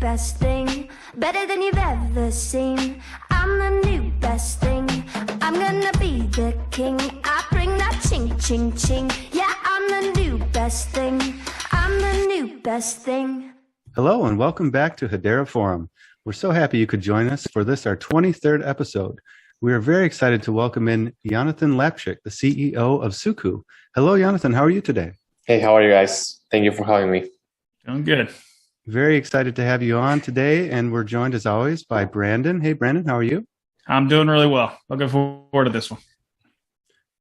best thing, better than you've ever seen. I'm the new best thing, I'm gonna be the king. I bring that ching, ching, ching. Yeah, I'm the new best thing, I'm the new best thing. Hello and welcome back to Hedera Forum. We're so happy you could join us for this, our 23rd episode. We are very excited to welcome in Yonathan Lapchik, the CEO of Suku. Hello, Yonathan. How are you today? Hey, how are you guys? Thank you for having me. Doing good. Very excited to have you on today, and we're joined as always by Brandon. Hey, Brandon, how are you? I'm doing really well. Looking forward to this one.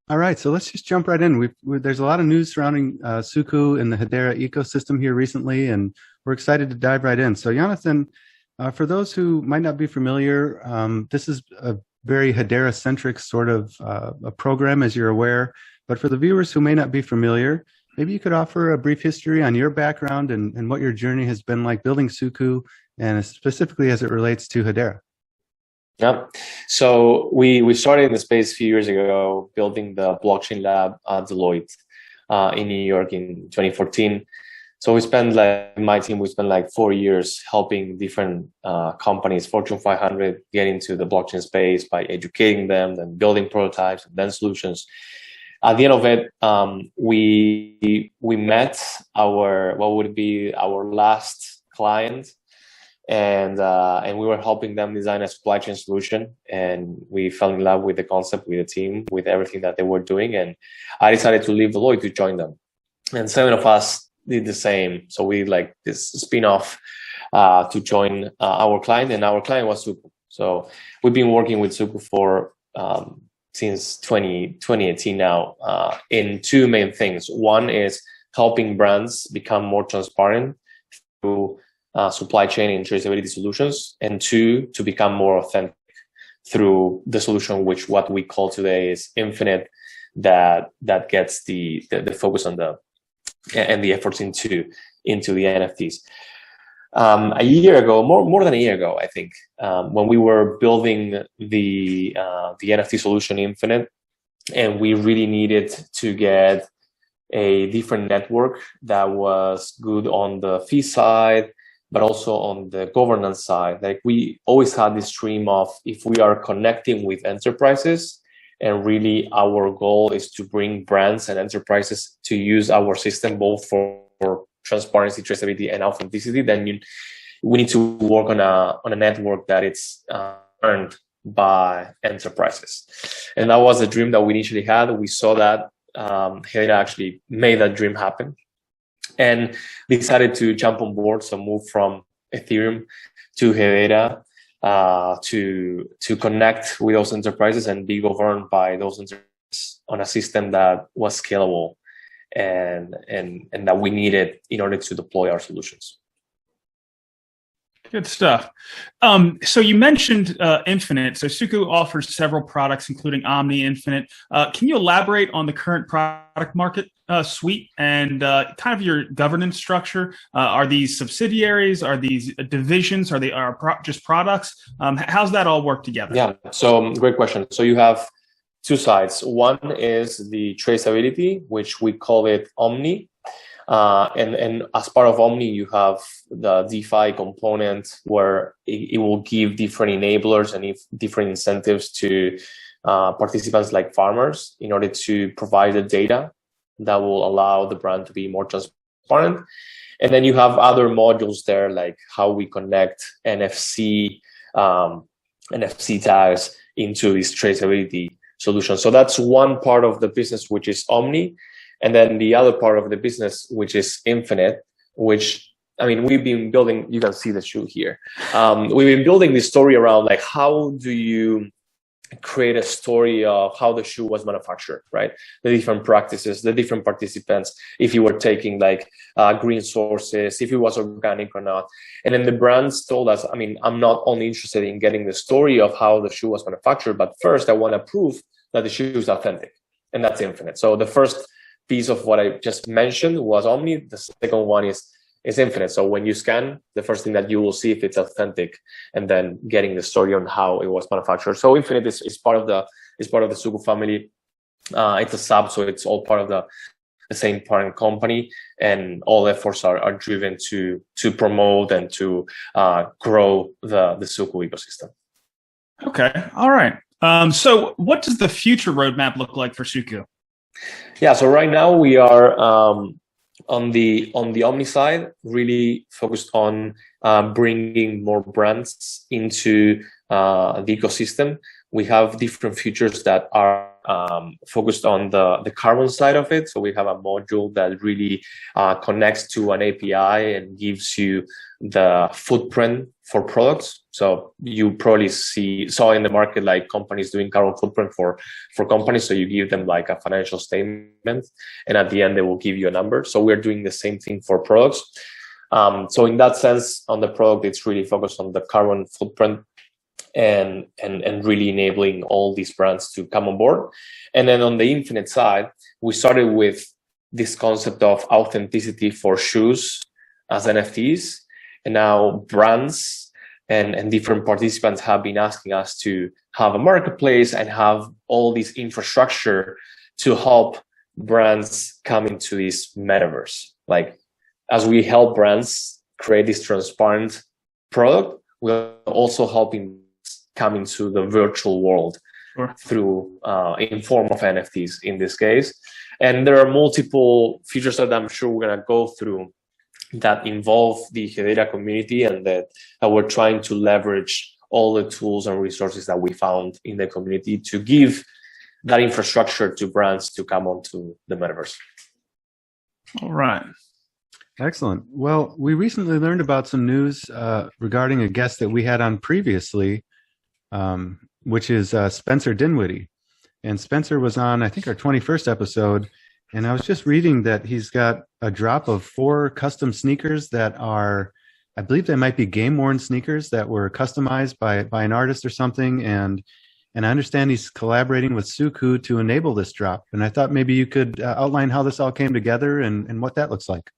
All right, so let's just jump right in. There's a lot of news surrounding Suku and the Hedera ecosystem here recently, and we're excited to dive right in. So, Yonathan, for those who might not be familiar, this is a very Hedera-centric sort of a program, as you're aware. But for the viewers who may not be familiar, maybe you could offer a brief history on your background and what your journey has been like building Suku, and specifically as it relates to Hedera. Yeah, so we started in the space a few years ago, building the blockchain lab at Deloitte in New York in 2014. So we spent my team, we spent 4 years helping different companies, Fortune 500, get into the blockchain space by educating them, then building prototypes, and then solutions. At the end of it, we met our last client, and we were helping them design a supply chain solution, and we fell in love with the concept, with the team, with everything that they were doing, and I decided to leave Deloitte to join them. And 7 of us did the same. So we this spin-off to join our client, and our client was Suku. So we've been working with Suku for since 2018 now in two main things. One is helping brands become more transparent through supply chain and traceability solutions, and two, to become more authentic through the solution, which what we call today is Infinite, that gets the focus on and the efforts into the NFTs. A year ago, more than a year ago, I think, when we were building the NFT solution Infinite, and we really needed to get a different network that was good on the fee side, but also on the governance side. We always had this dream of, if we are connecting with enterprises, and really our goal is to bring brands and enterprises to use our system both for transparency, traceability, and authenticity, then we need to work on a network that it's earned by enterprises. And that was a dream that we initially had. We saw that Hedera actually made that dream happen, and decided to jump on board, so move from Ethereum to Hedera to connect with those enterprises and be governed by those enterprises on a system that was scalable and that we needed in order to deploy our solutions. Good stuff. So you mentioned Infinite. So Suku offers several products, including Omni, Infinite. Can you elaborate on the current product market suite and kind of your governance structure? Are these subsidiaries? Are these divisions? Are they just products? How's that all work together? Yeah, so great question. So you have two sides. One is the traceability, which we call it Omni. And as part of Omni, you have the DeFi component, where it will give different enablers and different incentives to participants like farmers in order to provide the data that will allow the brand to be more transparent. And then you have other modules there, like how we connect NFC tags into this traceability solution. So that's one part of the business, which is Omni. And then the other part of the business, which is Infinite, which, I mean, we've been building, you can see the shoe here. We've been building this story around how do you create a story of how the shoe was manufactured, right? The different practices, the different participants, if you were taking green sources, if it was organic or not. And then the brands told us, I mean, I'm not only interested in getting the story of how the shoe was manufactured, but first I want to prove that the shoe is authentic. And that's Infinite. So the first piece of what I just mentioned was Omni. The second one is Infinite. So when you scan, the first thing that you will see if it's authentic, and then getting the story on how it was manufactured. So Infinite is part of the Suku family. It's a sub, so it's all part of the same parent company, and all efforts are driven to promote and to grow the Suku ecosystem. Okay, all right. So what does the future roadmap look like for Suku? Yeah, so right now we are on the Omni side, really focused on bringing more brands into the ecosystem. We have different features that are focused on the carbon side of it. So we have a module that really connects to an API and gives you the footprint for products. So you probably saw in the market like companies doing carbon footprint for companies. So you give them like a financial statement, and at the end they will give you a number. So we're doing the same thing for products. So in that sense, on the product, it's really focused on the carbon footprint and really enabling all these brands to come on board. And then on the Infinite side, we started with this concept of authenticity for shoes as NFTs. And now brands and different participants have been asking us to have a marketplace and have all this infrastructure to help brands come into this metaverse. Like, as we help brands create this transparent product, we're also helping come into the virtual world through in form of NFTs in this case. And there are multiple features that I'm sure we're going to go through that involve the Hedera community, and that we're trying to leverage all the tools and resources that we found in the community to give that infrastructure to brands to come onto the metaverse. All right. Excellent. Well, we recently learned about some news regarding a guest that we had on previously, which is Spencer Dinwiddie. And Spencer was on, I think, our 21st episode. And I was just reading that he's got a drop of 4 custom sneakers that are, I believe they might be game-worn sneakers that were customized by an artist or something. And I understand he's collaborating with Suku to enable this drop. And I thought maybe you could outline how this all came together and what that looks like.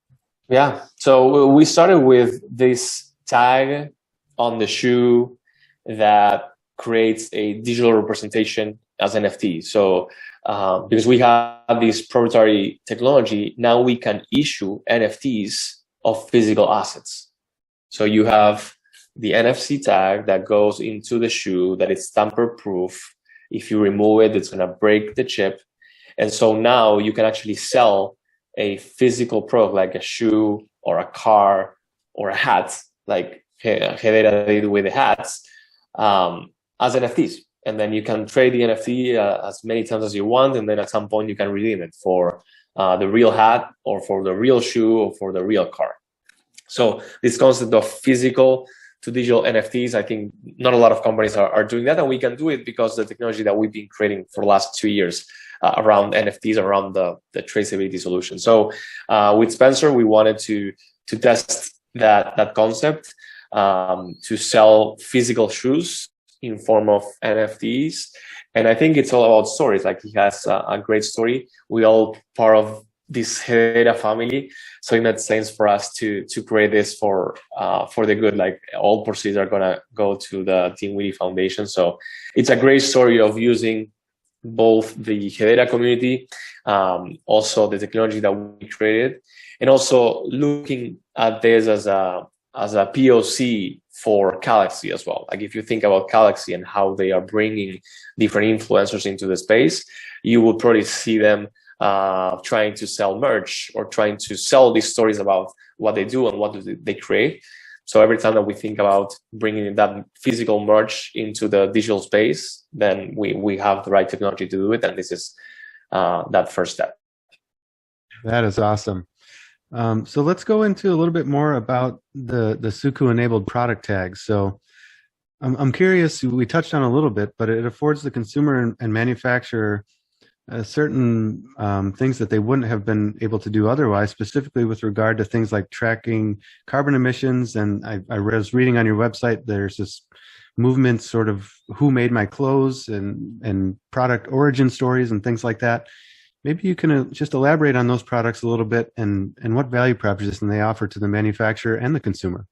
Yeah, so we started with this tag on the shoe that creates a digital representation as NFT. So because we have this proprietary technology, now we can issue NFTs of physical assets. So you have the NFC tag that goes into the shoe, that is tamper-proof. If you remove it, it's going to break the chip. And so now you can actually sell a physical product like a shoe or a car or a hat, like Hedera did with the hats, as NFTs. And then you can trade the NFT as many times as you want, and then at some point you can redeem it for the real hat or for the real shoe or for the real car. So this concept of physical to digital NFTs, I think not a lot of companies are doing that, and we can do it because the technology that we've been creating for the last 2 years around NFTs, around the traceability solution. So with Spencer, we wanted to test that concept, to sell physical shoes in form of NFTs. And I think it's all about stories. Like, he has a great story. We all part of this Hedera family. So it made sense for us to create this for the good. Like, all proceeds are gonna go to the Dinwiddie Foundation. So it's a great story of using both the Hedera community, also the technology that we created, and also looking at this as a POC for Galaxy as well. Like, if you think about Galaxy and how they are bringing different influencers into the space, you will probably see them trying to sell merch or trying to sell these stories about what they do and what do they create. So every time that we think about bringing that physical merch into the digital space, then we have the right technology to do it. And this is that first step. That is awesome. So let's go into a little bit more about the Suku enabled product tags. So I'm curious, we touched on a little bit, but it affords the consumer and manufacturer certain things that they wouldn't have been able to do otherwise, specifically with regard to things like tracking carbon emissions. And I was reading on your website, there's this movement, sort of who made my clothes and product origin stories and things like that. Maybe you can just elaborate on those products a little bit and what value proposition they offer to the manufacturer and the consumer.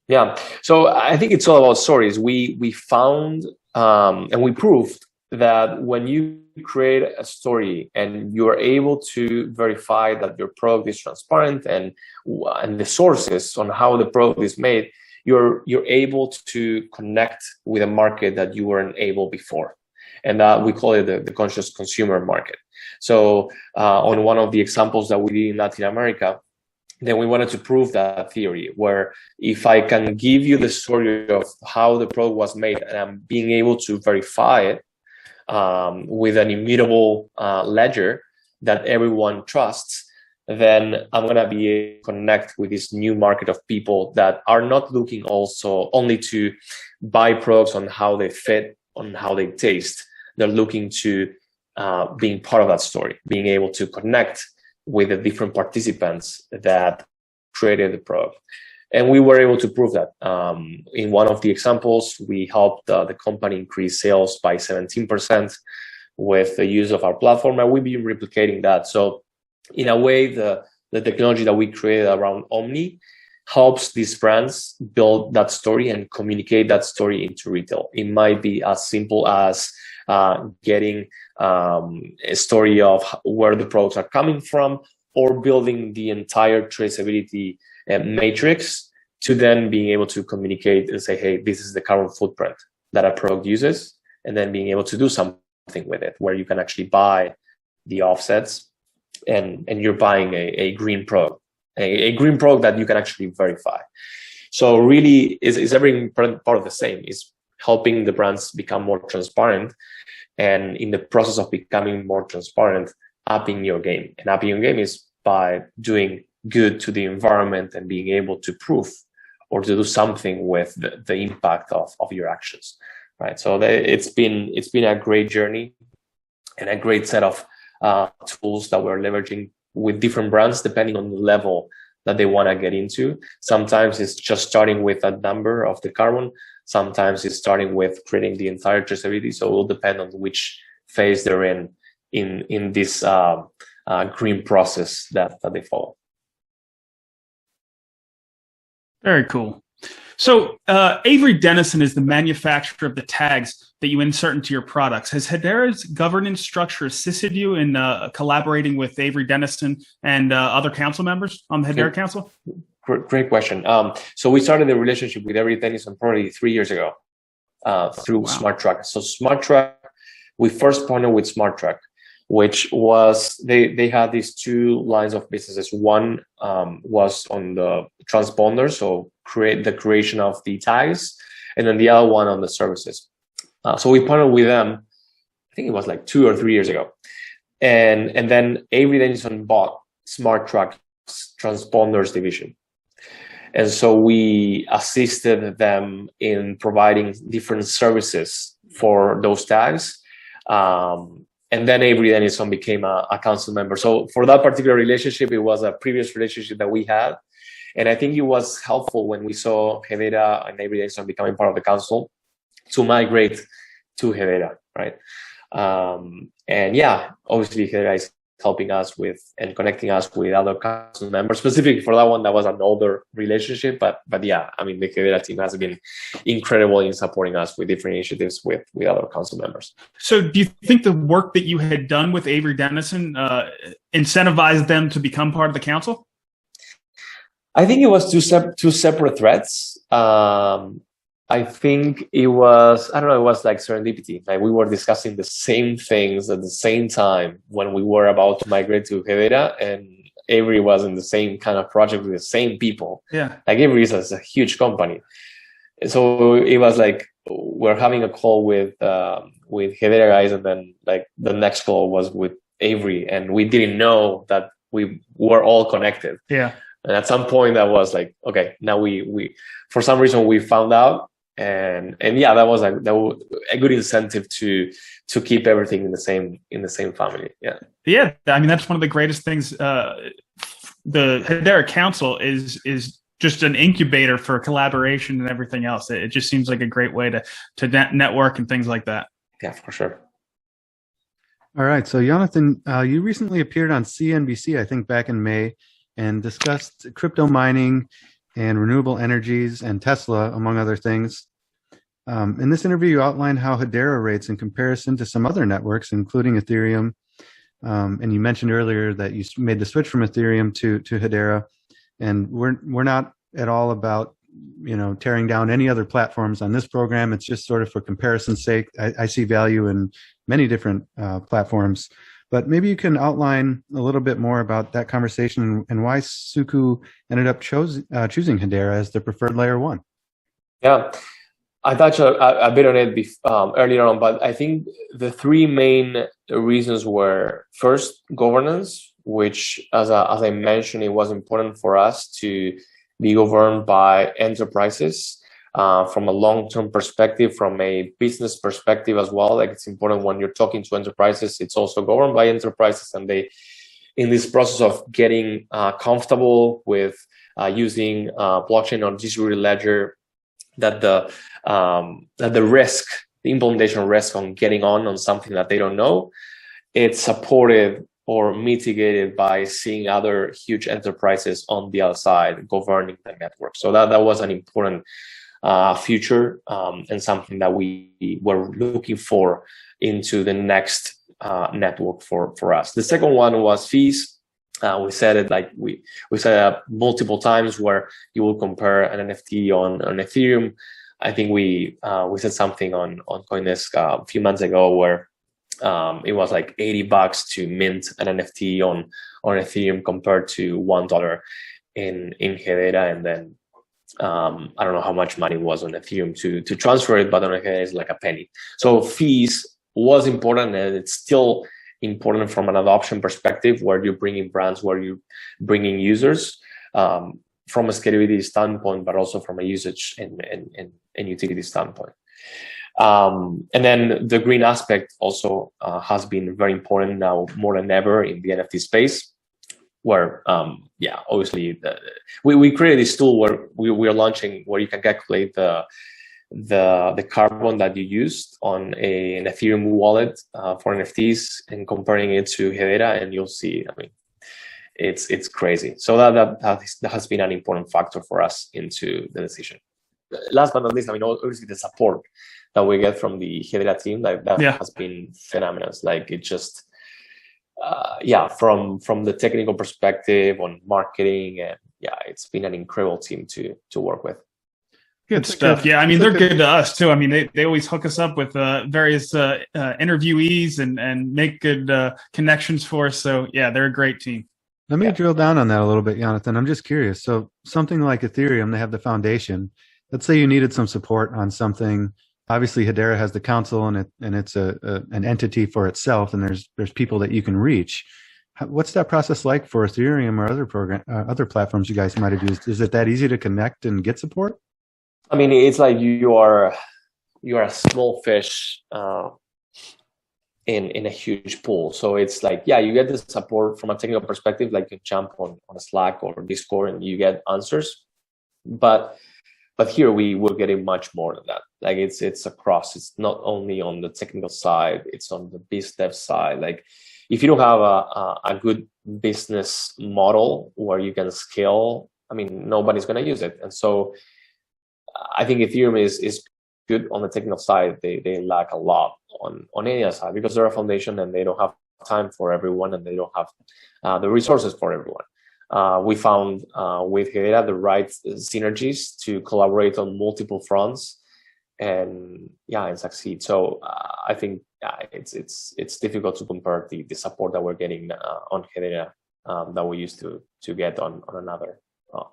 Yeah, so I think it's all about stories. We found and we proved that when you create a story and you're able to verify that your product is transparent and the sources on how the product is made, you're able to connect with a market that you weren't able before. And we call it the conscious consumer market. So on one of the examples that we did in Latin America, then we wanted to prove that theory, where if I can give you the story of how the product was made and I'm being able to verify it with an immutable ledger that everyone trusts, then I'm going to be able to connect with this new market of people that are not looking also only to buy products on how they fit, on how they taste. They're looking to being part of that story, being able to connect with the different participants that created the product. And we were able to prove that. In one of the examples, we helped the company increase sales by 17% with the use of our platform, and we've been replicating that. So in a way, the technology that we created around Omni helps these brands build that story and communicate that story into retail. It might be as simple as getting a story of where the products are coming from, or building the entire traceability matrix to then being able to communicate and say, hey, this is the carbon footprint that a product uses, and then being able to do something with it where you can actually buy the offsets and you're buying a green product, a green product that you can actually verify. So really is every part of the same, is helping the brands become more transparent, and in the process of becoming more transparent, upping your game. And upping your game is by doing good to the environment and being able to prove or to do something with the impact of your actions, right? So it's been a great journey and a great set of tools that we're leveraging with different brands depending on the level that they want to get into. Sometimes it's just starting with a number of the carbon. Sometimes it's starting with creating the entire traceability. So it will depend on which phase they're in this green process that they follow. Very cool. So Avery Dennison is the manufacturer of the tags that you insert into your products. Has Hedera's governance structure assisted you in collaborating with Avery Dennison and other council members on the Hedera Council? Great question. So we started the relationship with Avery Dennison probably 3 years ago through SmartTrack. So SmartTrack, we first partnered with SmartTrack, which was, they had these two lines of businesses. One was on the transponder, so the creation of the tags, and then the other one on the services. So we partnered with them, I think it was like 2 or 3 years ago. And then Avery Dennison bought SmartTrack's transponders division. And so we assisted them in providing different services for those tags. And then Avery Dennison became a council member. So for that particular relationship, it was a previous relationship that we had. And I think it was helpful when we saw Hedera and Avery Dennison becoming part of the council to migrate to Hedera, right? And yeah, obviously Hedera is helping us with and connecting us with other council members. Specifically for that one, that was an older relationship, but yeah, I mean, the Hedera team has been incredible in supporting us with different initiatives with other council members. So do you think the work that you had done with Avery Dennison incentivized them to become part of the council? I think it was two separate threads. I think it was, I don't know, it was like serendipity. Like we were discussing the same things at the same time when we were about to migrate to Hedera, and Avery was in the same kind of project with the same people. Yeah. Like Avery is a huge company. So it was like, we're having a call with Hedera guys, and then like the next call was with Avery, and we didn't know that we were all connected. Yeah. And at some point that was like, okay, now we for some reason we found out. And yeah, that was a good incentive to keep everything in the same family. Yeah. Yeah. I mean, that's one of the greatest things. The Hedera Council is just an incubator for collaboration and everything else. It just seems like a great way to network and things like that. Yeah, for sure. All right. So Yonathan, you recently appeared on CNBC, I think back in May, and discussed crypto mining and renewable energies and Tesla, among other things. In this interview, you outlined how Hedera rates in comparison to some other networks, including Ethereum. And you mentioned earlier that you made the switch from Ethereum to Hedera. And we're not at all about, tearing down any other platforms on this program. It's just sort of for comparison's sake. I see value in many different platforms. But maybe you can outline a little bit more about that conversation and why Suku ended up choosing Hedera as the preferred layer one. Yeah, I touched a bit on it earlier on, but I think the three main reasons were, first, governance, which, as I mentioned, it was important for us to be governed by enterprises. From a long-term perspective, from a business perspective as well. Like, it's important when you're talking to enterprises, it's also governed by enterprises, and they, in this process of getting comfortable with using blockchain or distributed ledger, that the risk, the implementation risk on getting on something that they don't know, it's supported or mitigated by seeing other huge enterprises on the other side governing the network. So that was an important future and something that we were looking for into the next network for us. The second one was fees. We said it like we said it multiple times, where you will compare an NFT on Ethereum. I think we said something on CoinDesk a few months ago where it was like $80 to mint an NFT on Ethereum compared to $1 in Hedera, and then I don't know how much money was on Ethereum to transfer it, but on Hedera it's like a penny. So fees was important, and it's still important from an adoption perspective, where you're bringing brands, where you're bringing users, from a scalability standpoint, but also from a usage and utility standpoint. And then the green aspect also has been very important now more than ever in the NFT space, where obviously we created this tool where we are launching, where you can calculate the carbon that you used on an Ethereum wallet for NFTs, and comparing it to Hedera, and you'll see, I mean, it's crazy. So that has been an important factor for us into the decision. Last but not least, I mean, obviously the support that we get from the Hedera team, that has been phenomenal. Like, it just from the technical perspective on marketing, and it's been an incredible team to work with. Good stuff. Yeah, I mean, they're good to us too. I mean, they always hook us up with various interviewees and make good connections for us. So yeah, they're a great team. Let me drill down on that a little bit, Yonathan. I'm just curious. So something like Ethereum, they have the foundation. Let's say you needed some support on something. Obviously, Hedera has the council, and it's an entity for itself, and there's people that you can reach. What's that process like for Ethereum or other platforms you guys might have used? Is it that easy to connect and get support? I mean, it's like you are a small fish in a huge pool. So it's like, you get the support from a technical perspective, like you jump on a Slack or Discord and you get answers. But here we're getting much more than that. Like, it's across. It's not only on the technical side, it's on the biz dev side. Like, if you don't have a good business model where you can scale, I mean, nobody's going to use it. And so I think Ethereum is good on the technical side. They lack a lot on any other side, because they're a foundation and they don't have time for everyone, and they don't have the resources for everyone. We found with Hedera the right synergies to collaborate on multiple fronts and succeed. So I think it's difficult to compare the support that we're getting on Hedera that we used to get on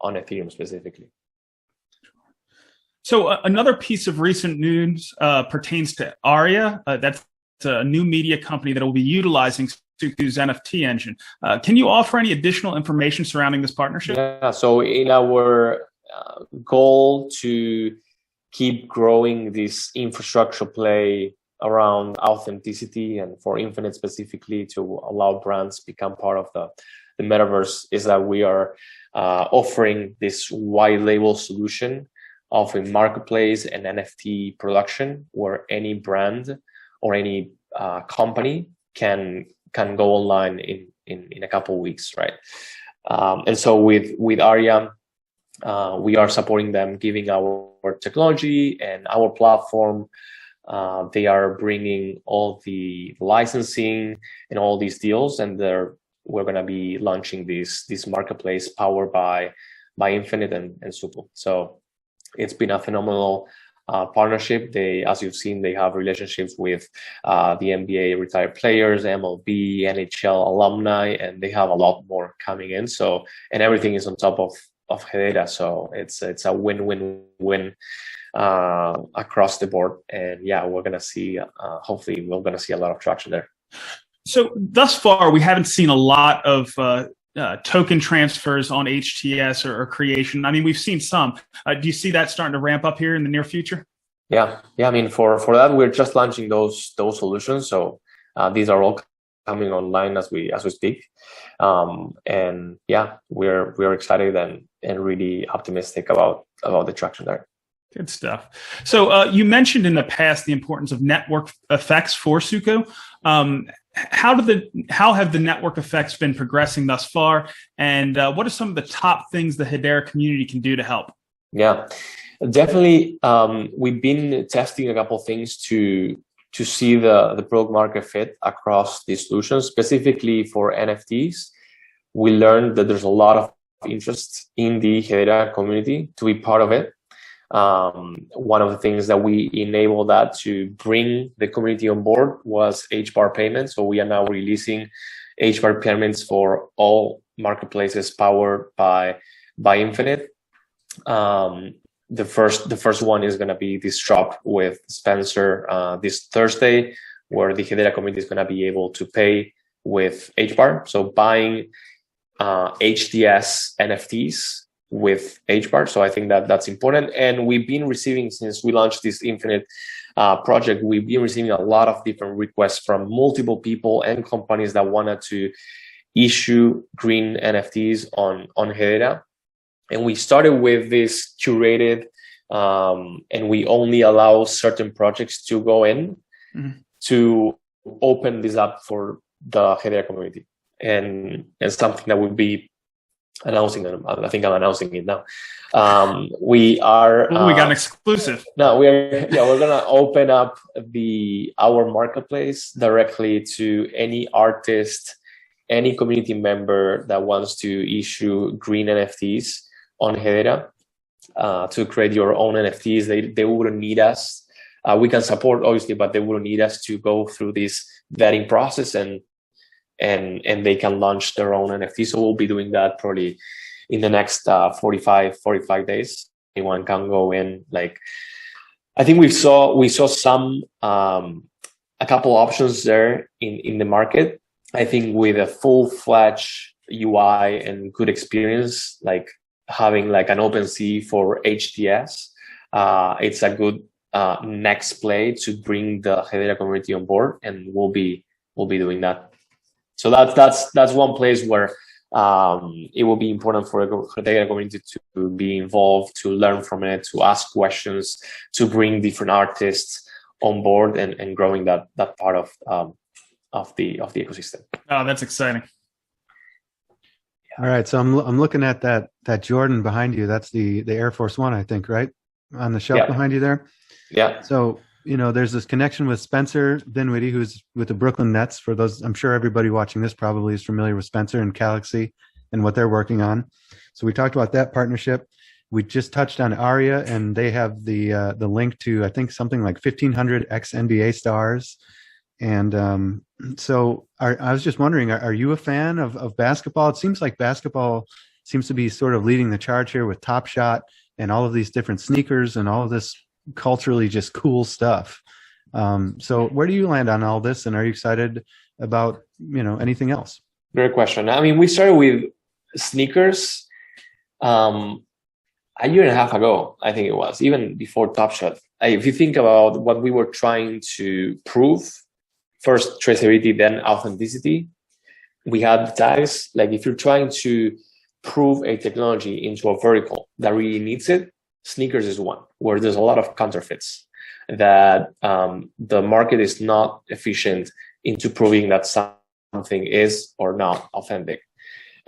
Ethereum specifically. So another piece of recent news pertains to Ariya. That's a new media company that will be utilizing Suku's NFT engine. Can you offer any additional information surrounding this partnership? Yeah, so in our goal to keep growing this infrastructure play around authenticity, and for Infinite specifically, to allow brands become part of the metaverse, is that we are offering this white label solution of a marketplace and NFT production, where any brand or any company can go online in a couple of weeks, right? And so with Ariya, We are supporting them, giving our technology and our platform. They are bringing all the licensing and all these deals, and we're going to be launching this marketplace powered by Infinite and Suku. So it's been a phenomenal partnership. As you've seen, they have relationships with the NBA retired players, MLB, NHL alumni, and they have a lot more coming in. So, and everything is on top of Hedera. So it's a win-win-win across the board. And yeah, we're going to see, hopefully we're going to see a lot of traction there. So thus far, we haven't seen a lot of token transfers on HTS or creation. I mean, we've seen some. Do you see that starting to ramp up here in the near future? Yeah. I mean, for that, we're just launching those solutions. So these are all coming online as we speak. And yeah, we're excited and really optimistic about the traction there. Good stuff. So you mentioned in the past the importance of network effects for Suku. How have the network effects been progressing thus far? And what are some of the top things the Hedera community can do to help? Yeah, definitely. We've been testing a couple of things to see the product market fit across these solutions, specifically for NFTs. We learned that there's a lot of interest in the Hedera community to be part of it. One of the things that we enabled that to bring the community on board was HBAR payments. So we are now releasing HBAR payments for all marketplaces powered by Infinite. The first one is going to be this drop with Spencer this Thursday, where the Hedera community is going to be able to pay with HBAR. So buying HDS NFTs with HBAR. So I think that's important. And we've been receiving, since we launched this Infinite project, we've been receiving a lot of different requests from multiple people and companies that wanted to issue green NFTs on Hedera. And we started with this curated, and we only allow certain projects to go in to open this up for the Hedera community. And something that would be announcing. I think I'm announcing it now. We are. We got an exclusive. No, we're gonna open up our marketplace directly to any artist, any community member that wants to issue green NFTs on Hedera to create your own NFTs. They wouldn't need us. We can support obviously, but they wouldn't need us to go through this vetting process and they can launch their own NFT. So we'll be doing that probably in the next 45 days. Anyone can go in. Like, I think we saw some a couple options there in the market. I think with a full-fledged UI and good experience, like having like an OpenSea for HTS, it's a good next play to bring the Hedera community on board, and we'll be doing that. So that's one place where it will be important for the Hedera community to be involved, to learn from it, to ask questions, to bring different artists on board and growing that part of the ecosystem. Oh, that's exciting. All right, so I'm looking at that Jordan behind you. That's the Air Force One, I think, right? On the shelf behind you there. Yeah. So, there's this connection with Spencer Dinwiddie, who's with the Brooklyn Nets. For those, I'm sure everybody watching this probably is familiar with Spencer and Galaxy and what they're working on. So we talked about that partnership. We just touched on Ariya, and they have the link to, I think, something like 1,500 ex-NBA stars. And so I was just wondering, are you a fan of basketball? It seems like basketball seems to be sort of leading the charge here with Top Shot and all of these different sneakers and all of this culturally just cool stuff. So where do you land on all this, and are you excited about anything else? Great question. I mean, we started with sneakers a year and a half ago, I think it was, even before Top Shot. If you think about what we were trying to prove, first traceability, then authenticity, we had tags. Like, if you're trying to prove a technology into a vertical that really needs it, sneakers is one, where there's a lot of counterfeits that the market is not efficient into proving that something is or not authentic.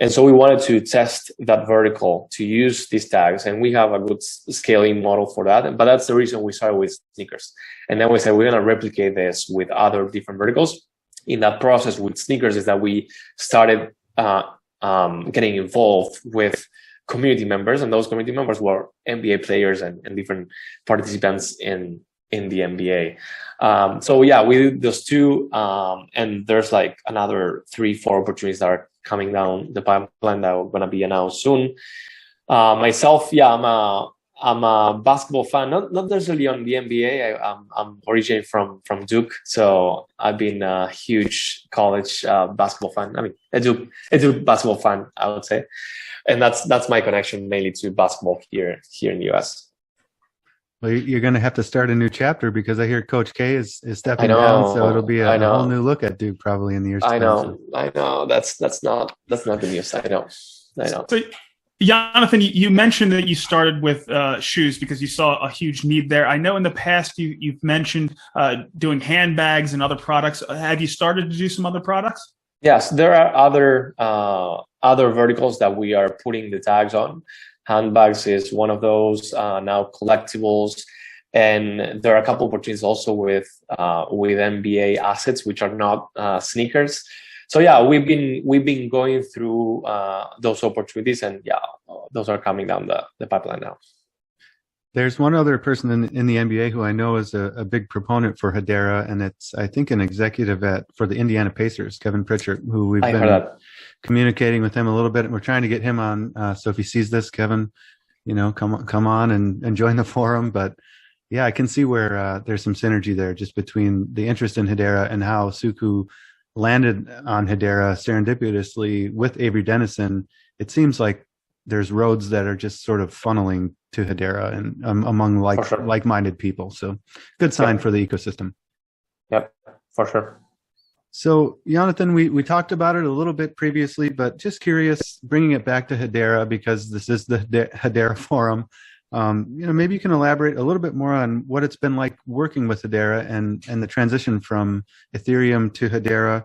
And so we wanted to test that vertical to use these tags, and we have a good scaling model for that. But that's the reason we started with sneakers. And then we said, we're going to replicate this with other different verticals. In that process with sneakers is that we started getting involved with community members, and those community members were NBA players and different participants in the NBA. So yeah, we did those two, and there's like another 3-4 opportunities that are coming down the pipeline that are going to be announced soon. Myself, yeah, I'm a basketball fan, not necessarily on the NBA. I'm originally from Duke, so I've been a huge college basketball fan. I mean, a Duke basketball fan, I would say, and that's my connection mainly to basketball here in the US. Well, you're going to have to start a new chapter because I hear Coach K is stepping down, so it'll be a whole new look at Duke probably in the years to come. I know. That's not the news. I know. So, Yonathan, you mentioned that you started with shoes because you saw a huge need there. I know in the past you've mentioned doing handbags and other products. Have you started to do some other products? Yes, there are other verticals that we are putting the tags on. Handbags is one of those, now collectibles, and there are a couple of opportunities also with NBA assets, which are not sneakers. So yeah, we've been going through those opportunities, and yeah, those are coming down the pipeline now. There's one other person in the NBA who I know is a big proponent for Hedera, and it's, I think, an executive for the Indiana Pacers, Kevin Pritchard, who we've been communicating with him a little bit, and we're trying to get him on. So if he sees this, Kevin, come on and join the forum. But yeah, I can see where there's some synergy there just between the interest in Hedera and how Suku landed on Hedera serendipitously with Avery Dennison. It seems like there's roads that are just sort of funneling to Hedera and among like-minded people. So good sign for the ecosystem. Yep, for sure. So Yonathan, we talked about it a little bit previously, but just curious, bringing it back to Hedera because this is the Hedera Forum. Maybe you can elaborate a little bit more on what it's been like working with Hedera and the transition from Ethereum to Hedera,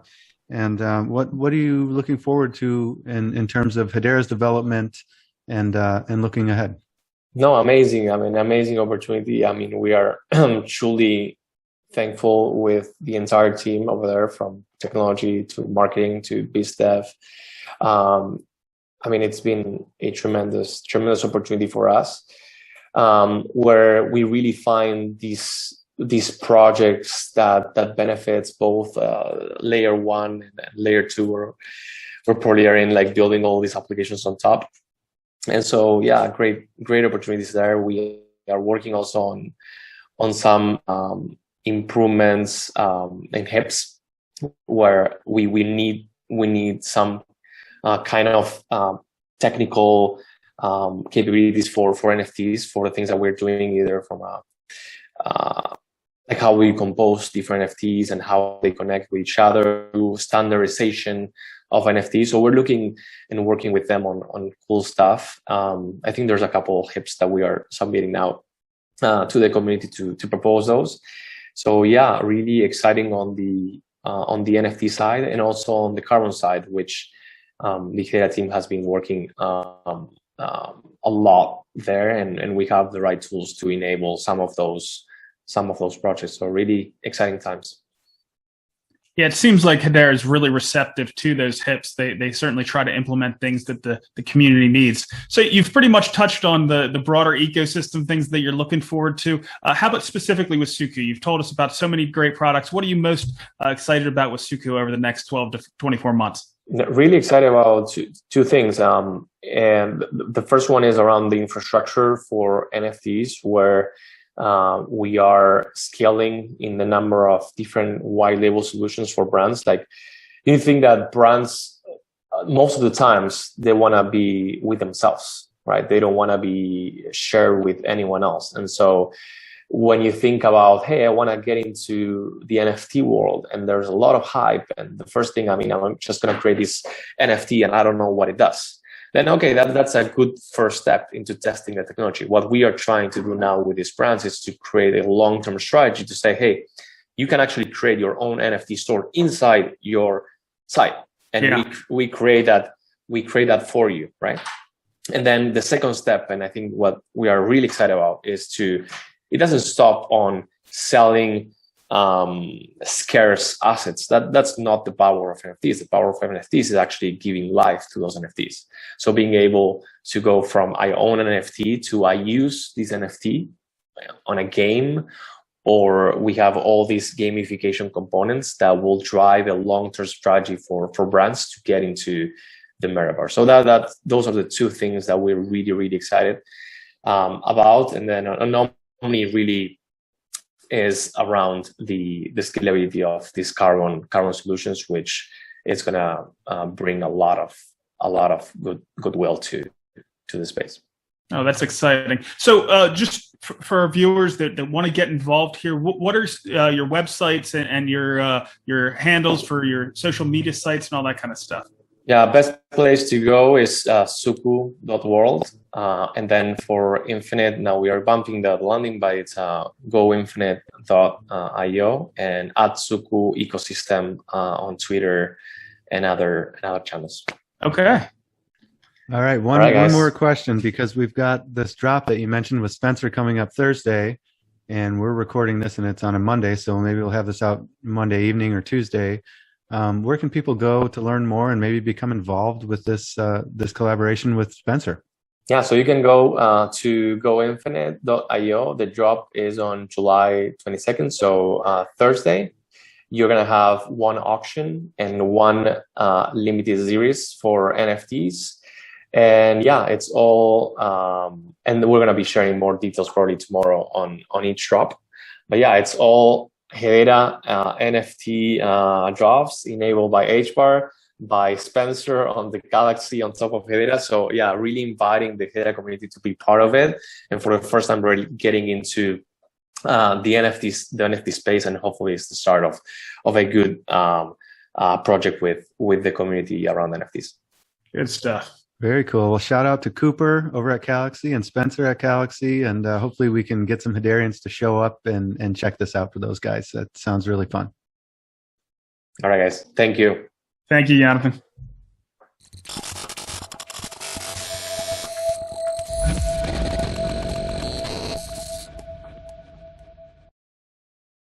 and what are you looking forward to in terms of Hedera's development and looking ahead? No, amazing. I mean, amazing opportunity. I mean, we are truly thankful with the entire team over there, from technology to marketing to biz dev. I mean, it's been a tremendous opportunity for us, where we really find these projects that benefits both layer 1 and layer 2. We're probably in like building all these applications on top. And so, yeah, great opportunities there. We are working also on some improvements in HIPs, where we need some kind of technical capabilities for NFTs, for the things that we're doing, either from like how we compose different NFTs and how they connect with each other, to standardization of NFTs. So we're looking and working with them on cool stuff. I think there's a couple of HIPs that we are submitting now to the community to propose those. So yeah, really exciting on the NFT side, and also on the carbon side, which the Hedera team has been working a lot there, and we have the right tools to enable some of those projects. So really exciting times. Yeah, it seems like Hedera is really receptive to those HIPs. They certainly try to implement things that the community needs. So you've pretty much touched on the broader ecosystem, things that you're looking forward to. How about specifically with Suku? You've told us about so many great products. What are you most excited about with Suku over the next 12 to 24 months? Really excited about two things. And the first one is around the infrastructure for NFTs, where we are scaling in the number of different white label solutions for brands. Like, you think that brands, most of the times, they want to be with themselves, right? They don't want to be shared with anyone else. And so when you think about, hey, I want to get into the NFT world, and there's a lot of hype, and the first thing, I'm just going to create this NFT and I don't know what it does. Then, okay, that's a good first step into testing the technology. What we are trying to do now with these brands is to create a long-term strategy to say, hey, you can actually create your own NFT store inside your site. And we create that we create that for you, right? And then the second step, and I think what we are really excited about, is it doesn't stop on selling scarce assets. That's not the power of NFTs. The power of NFTs is actually giving life to those NFTs. So being able to go from I own an NFT to I use this NFT on a game, or we have all these gamification components that will drive a long-term strategy for brands to get into the metaverse. So those are the two things that we're really, really excited about. And then Omni really is around the scalability of these carbon solutions, which is going to bring a lot of goodwill to the space. Oh, that's exciting. So just for our viewers that want to get involved here, what are your websites and your handles for your social media sites and all that kind of stuff? Yeah, best place to go is suku.world. And then for Infinite, now we are bumping the landing, but it's goinfinite.io and @Suku ecosystem on Twitter and other channels. Okay. All right, one more question, because we've got this drop that you mentioned with Spencer coming up Thursday, and we're recording this and it's on a Monday, so maybe we'll have this out Monday evening or Tuesday. Where can people go to learn more and maybe become involved with this collaboration with Spencer? Yeah, so you can go to goinfinite.io. The drop is on July 22nd, so Thursday. You're going to have one auction and one limited series for NFTs. And yeah, it's all, and we're going to be sharing more details probably tomorrow on each drop. But yeah, it's all Hedera NFT drops enabled by HBAR, by Spencer on the Galaxy on top of Hedera. So yeah, really inviting the Hedera community to be part of it. And for the first time, really getting into the NFT space, and hopefully it's the start of a good project with the community around NFTs. Good stuff. Very cool. Well, shout out to Cooper over at Galaxy and Spencer at Galaxy, and hopefully we can get some Hederians to show up and check this out for those guys. That sounds really fun. All right, guys. Thank you. Thank you, Yonathan.